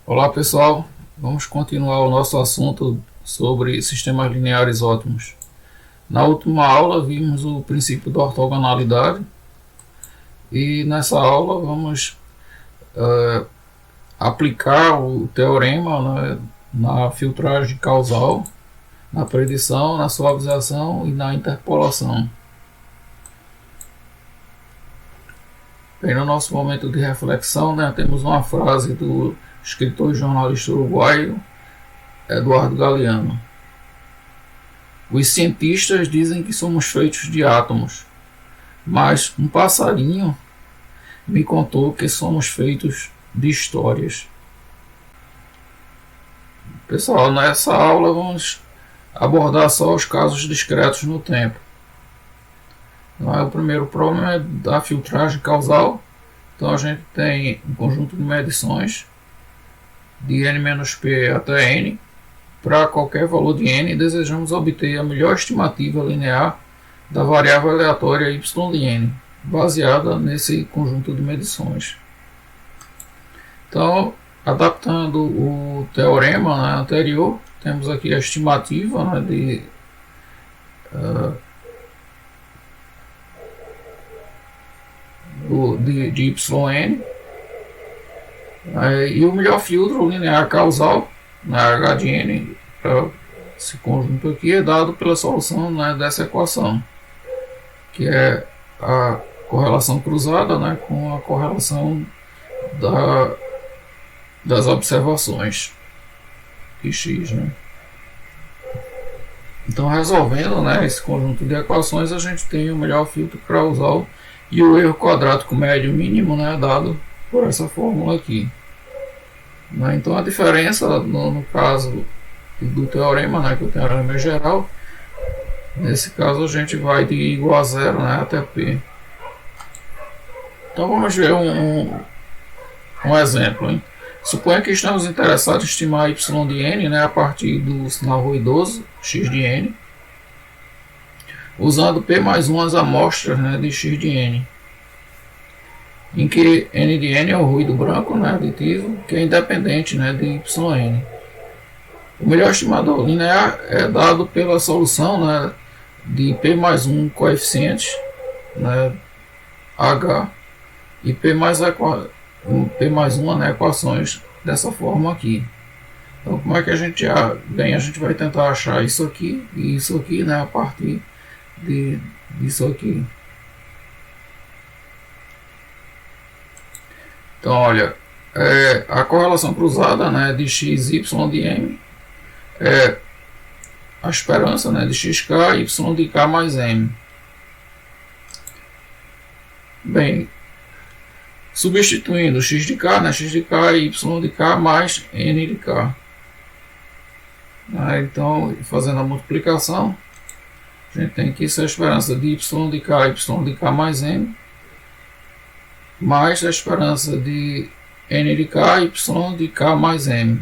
Olá pessoal, vamos continuar o nosso assunto sobre sistemas lineares ótimos. Na última aula vimos o princípio da ortogonalidade e nessa aula vamos aplicar o teorema, né, na filtragem causal, na predição, na suavização e na interpolação. Bem, no nosso momento de reflexão, né, temos uma frase do escritor e jornalista uruguaio Eduardo Galeano. Os cientistas dizem que somos feitos de átomos, mas um passarinho me contou que somos feitos de histórias. Pessoal, nessa aula vamos abordar só os casos discretos no tempo. O primeiro problema é da filtragem causal. Então a gente tem um conjunto de medições de n-p até n. Para qualquer valor de n, desejamos obter a melhor estimativa linear da variável aleatória y de n, baseada nesse conjunto de medições. Então, adaptando o teorema, né, anterior, temos aqui a estimativa, né, de yn, e o melhor filtro linear causal, na h de n, para esse conjunto aqui, é dado pela solução, né, dessa equação, que é a correlação cruzada, né, com a correlação das observações de x. Né. Então, resolvendo, né, esse conjunto de equações, a gente tem o melhor filtro causal e o erro quadrático médio mínimo, né, dado por essa fórmula aqui. Então a diferença no caso do teorema, né, que o teorema é geral, nesse caso a gente vai de igual a zero, né, até p. Então vamos ver um exemplo. Hein? Suponha que estamos interessados em estimar y de n, né, a partir do sinal ruidoso x de n, usando p mais 1 as amostras, né, de x de n, em que n de n é o ruído branco, né, aditivo, que é independente, né, de yn. O melhor estimador linear é dado pela solução, né, de p mais 1 coeficiente, né, h, e p mais 1, né, equações dessa forma aqui. Então como é que a gente a gente vai tentar achar isso aqui e isso aqui, né, a partir disso aqui. Então, olha, a correlação cruzada, né, de x, y de m é a esperança, né, de xk, y de k mais m. Bem, substituindo x de k, né, x de k e y de k mais n de k. Então, fazendo a multiplicação, a gente tem aqui essa esperança de y de k mais m, mais a esperança de n de k, y de k mais m.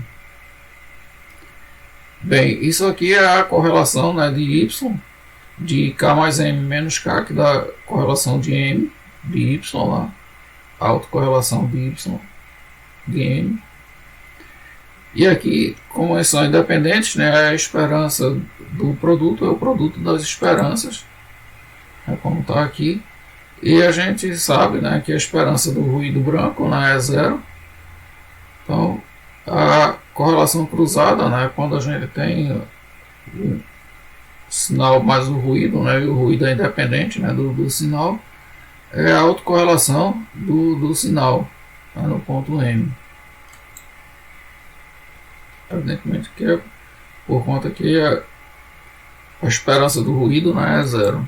Bem, isso aqui é a correlação, né, de y, de k mais m menos k, que dá a correlação de m, de y lá, a autocorrelação de y, de m. E aqui, como são independentes, né, a esperança do produto é o produto das esperanças, né, como está aqui. E a gente sabe, né, que a esperança do ruído branco, né, é zero. Então, a correlação cruzada, né, quando a gente tem o sinal mais o ruído, né, e o ruído é independente, né, do sinal, é a autocorrelação do sinal, né, no ponto M. Evidentemente que é por conta que a esperança do ruído, né, é zero.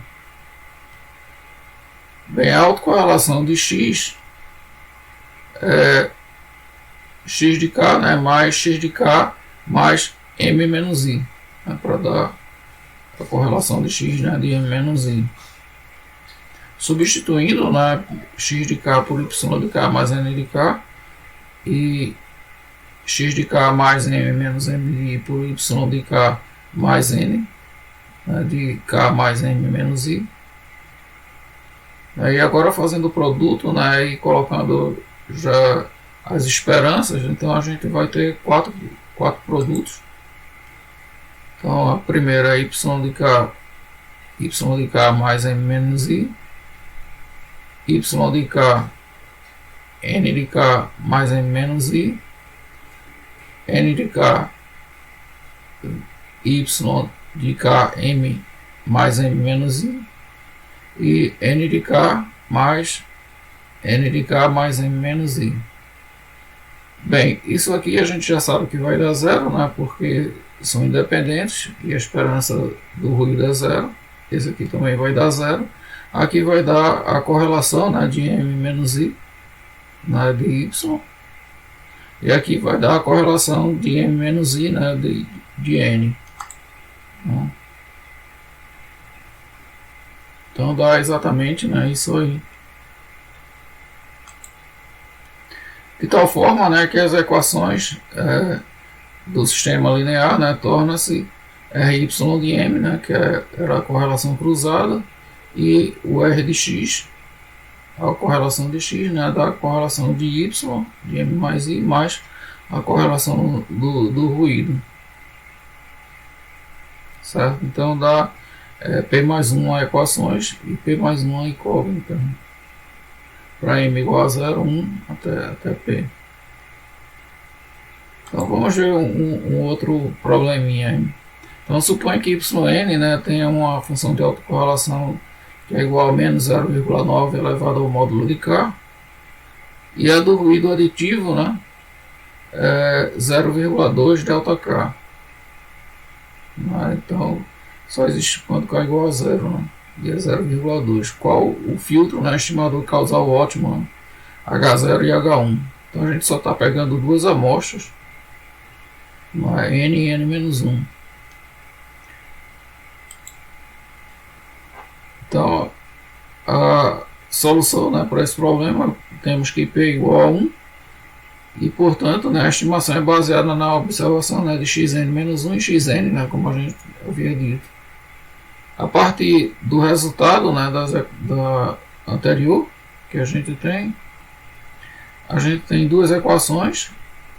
Bem, a autocorrelação de x é x de k, né, mais x de k mais m menos i, né, para dar a correlação de x, né, de m menos i. Substituindo, né, x de k por y de k mais n de k e x de k mais m menos m de i por y de k mais n, né, de k mais m menos i. Aí agora fazendo o produto, né, e colocando já as esperanças, então a gente vai ter quatro produtos. Então a primeira é y de k mais m menos i, y de k, n de k mais m menos i, n de k, y de k, m mais m menos i, e n de k mais n de k mais m menos i. Bem, isso aqui a gente já sabe que vai dar zero, né, porque são independentes e a esperança do ruído é zero. Esse aqui também vai dar zero. Aqui vai dar a correlação, né, de m menos i, né, de y. E aqui vai dar a correlação de m menos i, né, de n. Então dá exatamente, né, isso aí. De tal forma, né, que as equações do sistema linear, né, torna-se ry de m, né, que era a correlação cruzada, e o r de x, a correlação de x, né, da correlação de y, de m mais i, mais a correlação do ruído. Certo? Então dá P mais 1 a equações e P mais 1 a incógnita. Para m igual a 0, 1 até P. Então vamos ver um outro probleminha aí. Então suponha que yn, né, tenha uma função de autocorrelação que é igual a menos 0,9 elevado ao módulo de k, e a do ruído aditivo, né, é 0,2 ΔK. Então só existe quando k é igual a 0, né? E é 0,2. Qual o filtro, né, estimador causal ótimo, né? H0 e H1. Então a gente só está pegando duas amostras, n e n-1. Então a solução, né, para esse problema, temos que P igual a 1 e, portanto, né, a estimação é baseada na observação, né, de xn-1 e xn, né, como a gente havia dito. A partir do resultado, né, da anterior que a gente tem duas equações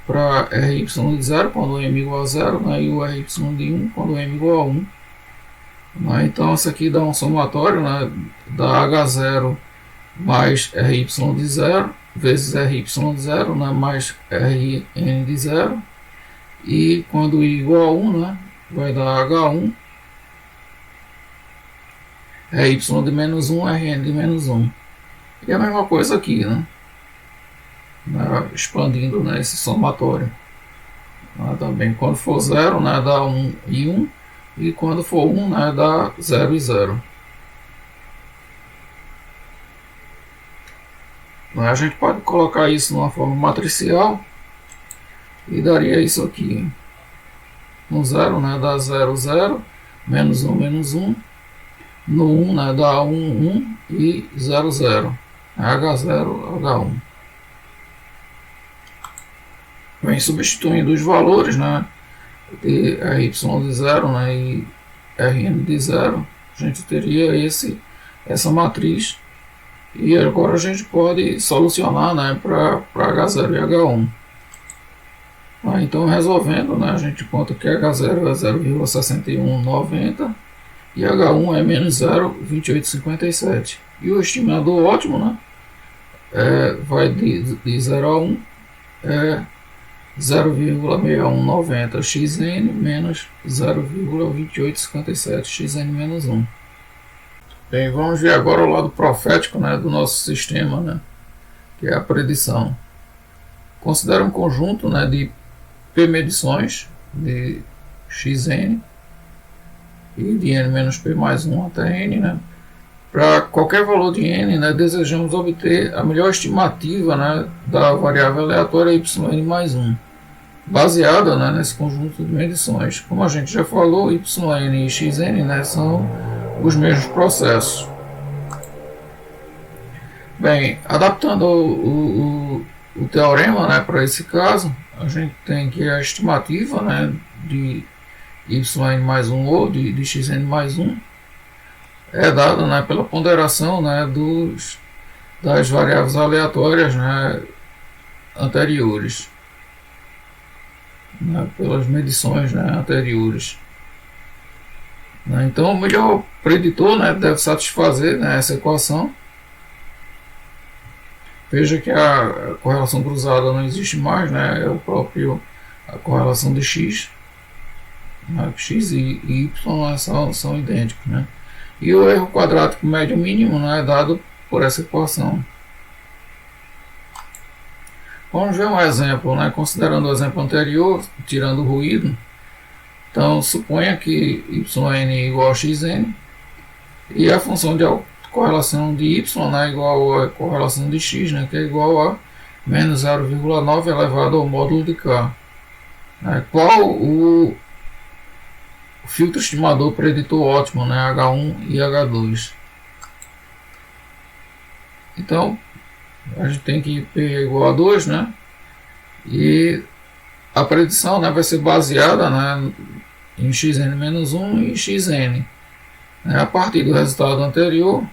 para ry de 0 quando m igual a 0, né, e o ry de 1 quando m igual a 1. Né, então isso aqui dá um somatório, né, da h0 mais ry de 0 vezes ry de 0, né, mais rn de 0, e quando i igual a 1, né, vai dar h1 ry de menos 1, rn de menos 1. E a mesma coisa aqui, né? Expandindo, né, esse somatório. Também quando for 0, né, dá 1 e 1. E quando for 1, né, dá 0 e 0. A gente pode colocar isso numa forma matricial e daria isso aqui. No 0, né, dá 0, 0, menos 1, menos 1. No 1, né, dá 1, 1 e 0, 0. H0, H1. Vem substituindo os valores, né, de ry de 0, né, e rn de 0. A gente teria essa matriz. E agora a gente pode solucionar, né, para H0 e H1. Então, resolvendo, né, a gente conta que H0 é 0,6190 e H1 é menos 0,2857. E o estimador ótimo, né, vai de 0 a 1, é 0,6190 xn menos 0,2857 xn menos 1. Bem, vamos ver agora o lado profético, né, do nosso sistema, né, que é a predição. Considera um conjunto, né, de P medições de xn e de n menos P mais 1 até n. Né. Para qualquer valor de n, né, desejamos obter a melhor estimativa, né, da variável aleatória yn mais 1, baseada, né, nesse conjunto de medições. Como a gente já falou, yn e xn, né, são os mesmos processos. Bem, adaptando o teorema, né, para esse caso, a gente tem que a estimativa, né, de yn mais 1 ou de xn mais 1 é dada, né, pela ponderação, né, das variáveis aleatórias, né, anteriores, né, pelas medições, né, anteriores. Então o melhor preditor, né, deve satisfazer, né, essa equação. Veja que a correlação cruzada não existe mais, né, é o próprio a correlação de x, né, x e y são idênticos, né, e o erro quadrático médio mínimo, né, é dado por essa equação. Vamos ver um exemplo, né, considerando o exemplo anterior, tirando o ruído. Então, suponha que yn é igual a xn e a função de correlação de y, né, igual a correlação de x, né, que é igual a menos 0,9 elevado ao módulo de k. Qual o filtro estimador preditor ótimo, né, H1 e H2? Então, a gente tem que P é igual a 2, né, e a predição, né, vai ser baseada, né, em xn-1 e xn. A partir do resultado anterior,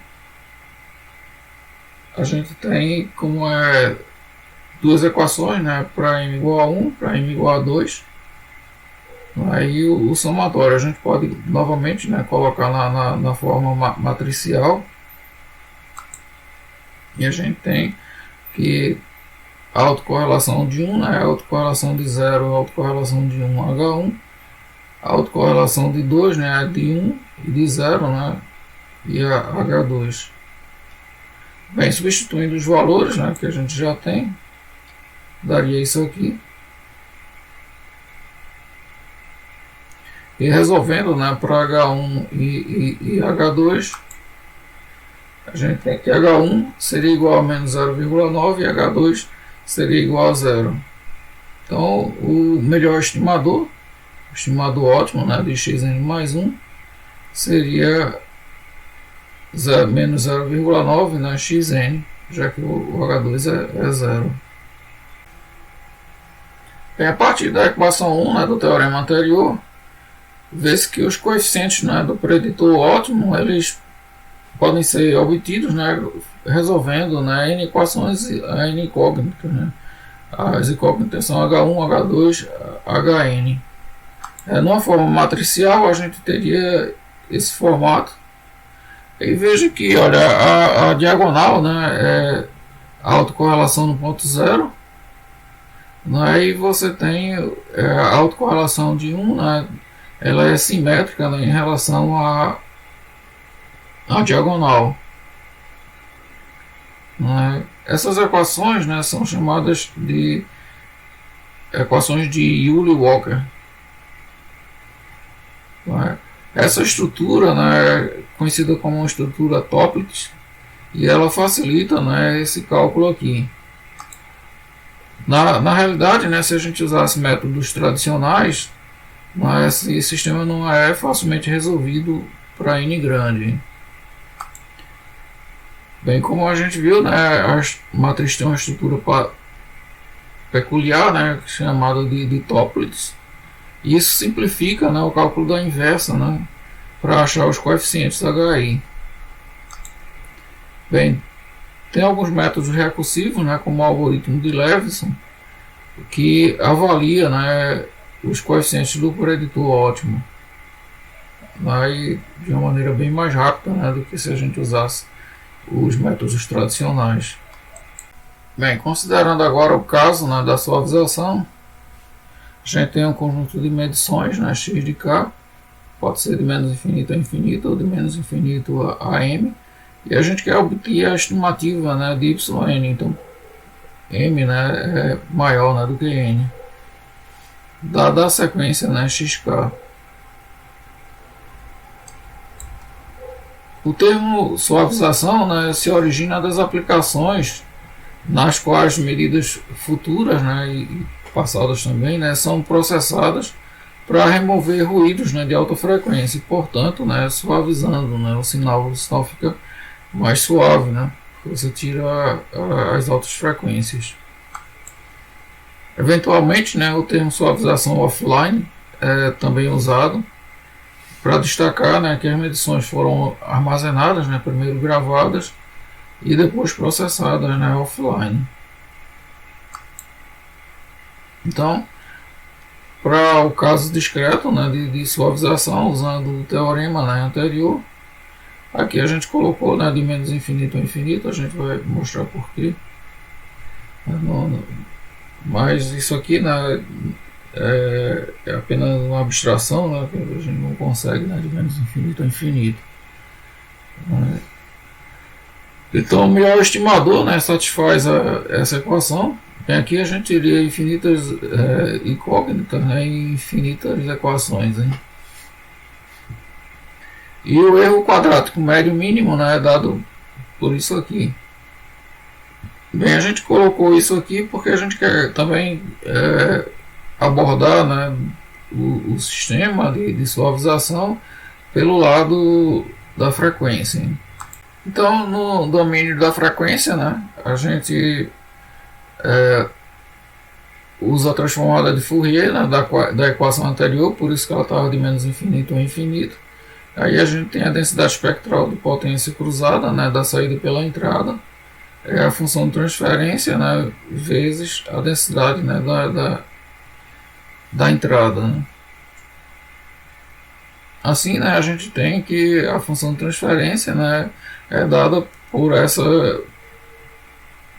a gente tem como duas equações, né, para m igual a 1, para m igual a 2. Aí o somatório a gente pode novamente, né, colocar na forma matricial. E a gente tem que a autocorrelação de 1, né, a autocorrelação de 0, a autocorrelação de 1, H1. A autocorrelação de 2, né, de 1 e de 0, né, e a H2. Bem, substituindo os valores, né, que a gente já tem, daria isso aqui. E resolvendo, né, para H1 e H2, a gente tem que H1 seria igual a menos 0,9 e H2 seria igual a 0. Então, o melhor estimador, o estimador ótimo, né, de xn mais 1, seria menos 0,9, né, xn, já que o H2 é 0. Bem, a partir da equação 1, né, do teorema anterior, vê-se que os coeficientes, né, do preditor ótimo, eles podem ser obtidos, né, resolvendo, né, n equações n incógnitas, né. As incógnitas são H1, H2, Hn. Numa forma matricial, a gente teria esse formato. E veja que, olha, a diagonal, né, é a autocorrelação no ponto 0. Aí você tem a autocorrelação de 1, né, ela é simétrica, né, em relação à diagonal. Essas equações, né, são chamadas de equações de Joule-Walker. Essa estrutura, né, é conhecida como uma estrutura Toeplitz, e ela facilita, né, esse cálculo aqui. Na realidade, né, se a gente usasse métodos tradicionais, esse sistema não é facilmente resolvido para n grande. Bem, como a gente viu, né, a matriz tem uma estrutura peculiar, né, chamada de Toeplitz. E isso simplifica, né, o cálculo da inversa, né, para achar os coeficientes HI. Bem, tem alguns métodos recursivos, né, como o algoritmo de Leveson, que avalia, né, os coeficientes do preditor ótimo, de uma maneira bem mais rápida, né, do que se a gente usasse os métodos tradicionais. Bem, considerando agora o caso, né, da suavização, a gente tem um conjunto de medições, né, x de k, pode ser de menos infinito a infinito ou de menos infinito a m, e a gente quer obter a estimativa, né, de yn, então m, né, é maior, né, do que n, dada a sequência, né, xk. O termo suavização, né, se origina das aplicações nas quais medidas futuras, né, e passadas também, né, são processadas para remover ruídos, né, de alta frequência e, portanto, né, suavizando, né, o sinal fica mais suave, né, você tira as altas frequências. Eventualmente, né, o termo suavização offline é também usado para destacar, né, que as medições foram armazenadas, né, primeiro gravadas e depois processadas, né, offline. Então, para o caso discreto, né, de suavização, usando o teorema, né, anterior, aqui a gente colocou, né, de menos infinito a infinito, a gente vai mostrar porquê. Mas isso aqui, né, é apenas uma abstração, né, que a gente não consegue, né, de menos infinito a infinito. Né. Então o melhor estimador, né, satisfaz essa equação. Bem, aqui a gente teria infinitas incógnitas, né, e infinitas equações. Hein? E o erro quadrático médio mínimo, né, é dado por isso aqui. Bem, a gente colocou isso aqui porque a gente quer também abordar, né, o sistema de suavização pelo lado da frequência. Hein? Então, no domínio da frequência, né, a gente usa a transformada de Fourier, né, da equação anterior, por isso que ela estava de menos infinito a infinito. Aí a gente tem a densidade espectral de potência cruzada, né, da saída pela entrada, é a função de transferência, né, vezes a densidade, né, da entrada. Né. Assim, né, a gente tem que a função de transferência, né, é dada por essa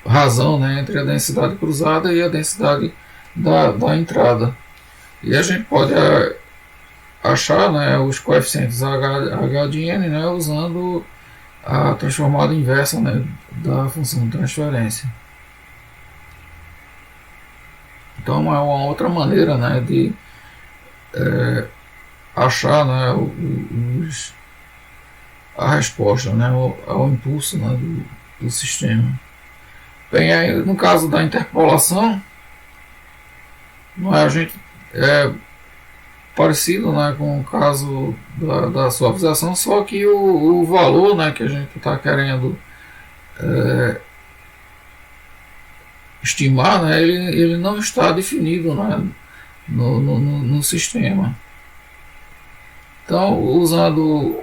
razão, né, entre a densidade cruzada e a densidade da entrada. E a gente pode achar, né, os coeficientes h de n, né, usando a transformada inversa, né, da função de transferência. Então é uma outra maneira, né, de achar, né, a resposta, né, ao impulso, né, do sistema. Bem, aí, no caso da interpolação, a gente parecido, né, com o caso da suavização, só que o valor, né, que a gente está querendo estimar, né, ele não está definido, né, no sistema. Então, usando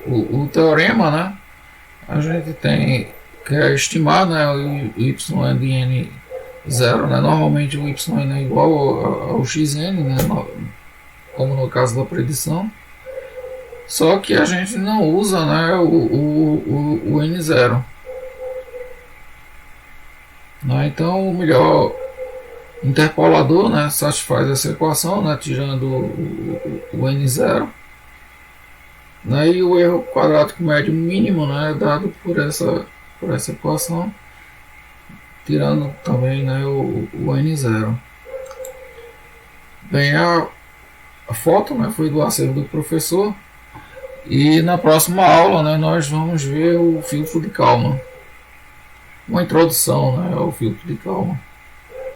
o teorema, né, a gente tem que estimar, né, o y de n zero, né, normalmente o yn é igual ao xn, né, como no caso da predição, só que a gente não usa, né, o n0. Né, então o melhor interpolador, né, satisfaz essa equação, né, tirando o n0. Né, e o erro quadrático médio mínimo, né, é dado por essa equação, tirando também, né, o n0. Bem, a foto, né, foi do acervo do professor, e na próxima aula, né, nós vamos ver o filtro de Kalman, uma introdução, né, ao filtro de Kalman.